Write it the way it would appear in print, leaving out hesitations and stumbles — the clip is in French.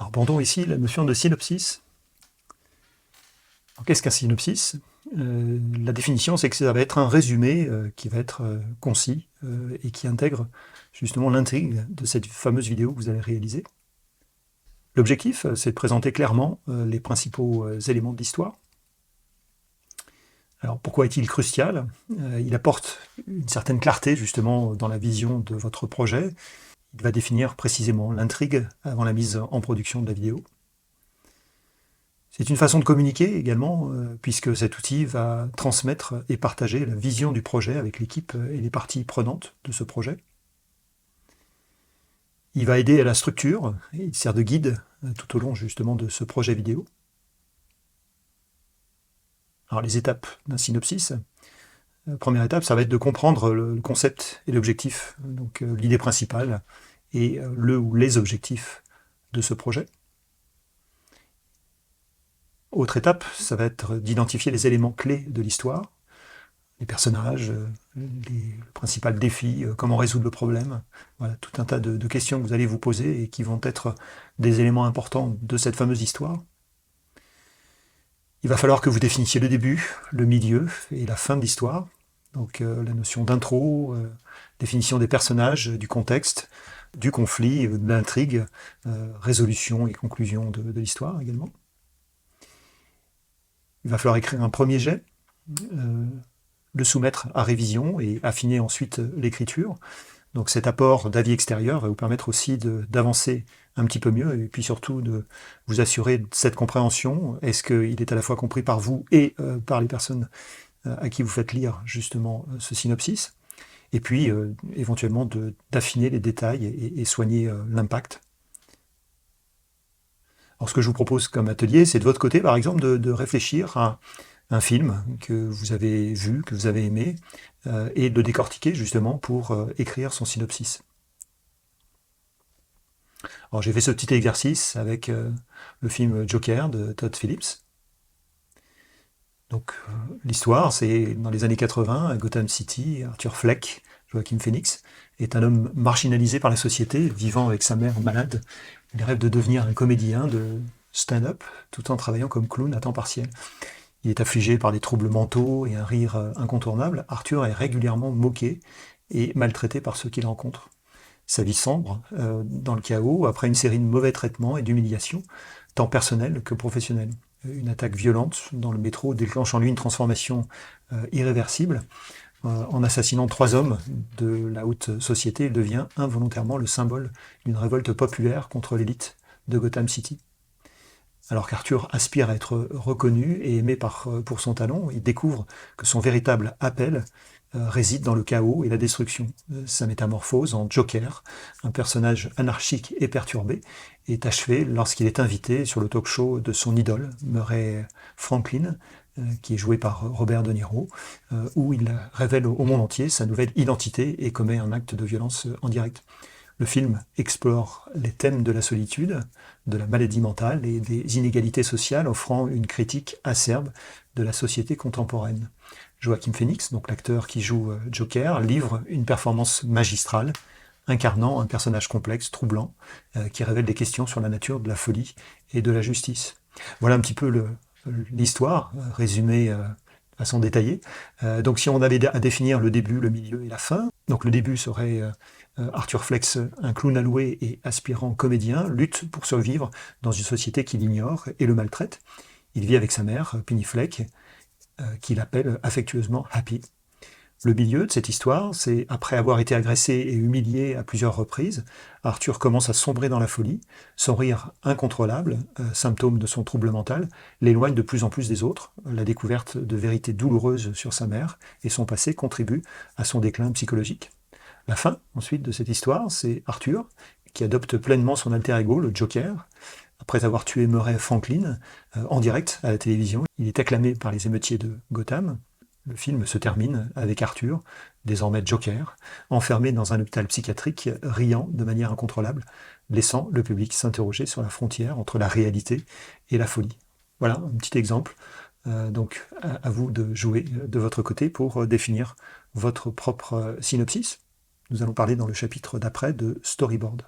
abordons ici la notion de synopsis. Qu'est-ce qu'un synopsis? La définition, c'est que ça va être un résumé qui va être concis et qui intègre justement l'intrigue de cette fameuse vidéo que vous allez réaliser. L'objectif, c'est de présenter clairement les principaux éléments de l'histoire. Alors pourquoi est-il crucial? Il apporte une certaine clarté justement dans la vision de votre projet. Il va définir précisément l'intrigue avant la mise en production de la vidéo. C'est une façon de communiquer également, puisque cet outil va transmettre et partager la vision du projet avec l'équipe et les parties prenantes de ce projet. Il va aider à la structure, et il sert de guide tout au long justement de ce projet vidéo. Alors les étapes d'un synopsis. Première étape, ça va être de comprendre le concept et l'objectif, donc l'idée principale et le ou les objectifs de ce projet. Autre étape, ça va être d'identifier les éléments clés de l'histoire, les personnages, les principaux défis, comment résoudre le problème. Voilà, tout un tas de questions que vous allez vous poser et qui vont être des éléments importants de cette fameuse histoire. Il va falloir que vous définissiez le début, le milieu et la fin de l'histoire. Donc la notion d'intro, définition des personnages, du contexte, du conflit, de l'intrigue, résolution et conclusion de l'histoire également. Il va falloir écrire un premier jet, le soumettre à révision et affiner ensuite l'écriture. Donc cet apport d'avis extérieur va vous permettre aussi d'avancer un petit peu mieux et puis surtout de vous assurer de cette compréhension. Est-ce qu'il est à la fois compris par vous et par les personnes à qui vous faites lire justement ce synopsis? Et puis éventuellement d'affiner les détails et soigner l'impact. Alors ce que je vous propose comme atelier, c'est de votre côté, par exemple, de réfléchir à un film que vous avez vu, que vous avez aimé, et de le décortiquer justement pour écrire son synopsis. Alors j'ai fait ce petit exercice avec le film Joker de Todd Phillips. Donc l'histoire, c'est dans les années 80, à Gotham City, Arthur Fleck, Joaquin Phoenix, est un homme marginalisé par la société, vivant avec sa mère malade. Il rêve de devenir un comédien de stand-up, tout en travaillant comme clown à temps partiel. Il est affligé par des troubles mentaux et un rire incontournable. Arthur est régulièrement moqué et maltraité par ceux qu'il rencontre. Sa vie sombre dans le chaos après une série de mauvais traitements et d'humiliations, tant personnelles que professionnelles. Une attaque violente dans le métro déclenche en lui une transformation irréversible. En assassinant 3 hommes de la haute société, il devient involontairement le symbole d'une révolte populaire contre l'élite de Gotham City. Alors qu'Arthur aspire à être reconnu et aimé pour son talent, il découvre que son véritable appel réside dans le chaos et la destruction. Sa métamorphose en Joker, un personnage anarchique et perturbé, est achevée lorsqu'il est invité sur le talk-show de son idole, Murray Franklin, qui est joué par Robert De Niro, où il révèle au monde entier sa nouvelle identité et commet un acte de violence en direct. Le film explore les thèmes de la solitude, de la maladie mentale et des inégalités sociales, offrant une critique acerbe de la société contemporaine. Joaquin Phoenix, donc l'acteur qui joue Joker, livre une performance magistrale, incarnant un personnage complexe, troublant, qui révèle des questions sur la nature de la folie et de la justice. Voilà un petit peu l'histoire, résumée de façon détaillée. Donc si on avait à définir le début, le milieu et la fin, donc le début serait Arthur Fleck, un clown alloué et aspirant comédien, lutte pour survivre dans une société qui l'ignore et le maltraite. Il vit avec sa mère, Penny Fleck, qu'il appelle affectueusement Happy. Le milieu de cette histoire, c'est après avoir été agressé et humilié à plusieurs reprises, Arthur commence à sombrer dans la folie. Son rire incontrôlable, symptôme de son trouble mental, l'éloigne de plus en plus des autres. La découverte de vérités douloureuses sur sa mère et son passé contribue à son déclin psychologique. La fin, ensuite, de cette histoire, c'est Arthur, qui adopte pleinement son alter ego, le Joker. Après avoir tué Murray Franklin en direct à la télévision, il est acclamé par les émeutiers de Gotham. Le film se termine avec Arthur, désormais Joker, enfermé dans un hôpital psychiatrique, riant de manière incontrôlable, laissant le public s'interroger sur la frontière entre la réalité et la folie. Voilà un petit exemple. Donc à vous de jouer de votre côté pour définir votre propre synopsis. Nous allons parler dans le chapitre d'après de storyboard.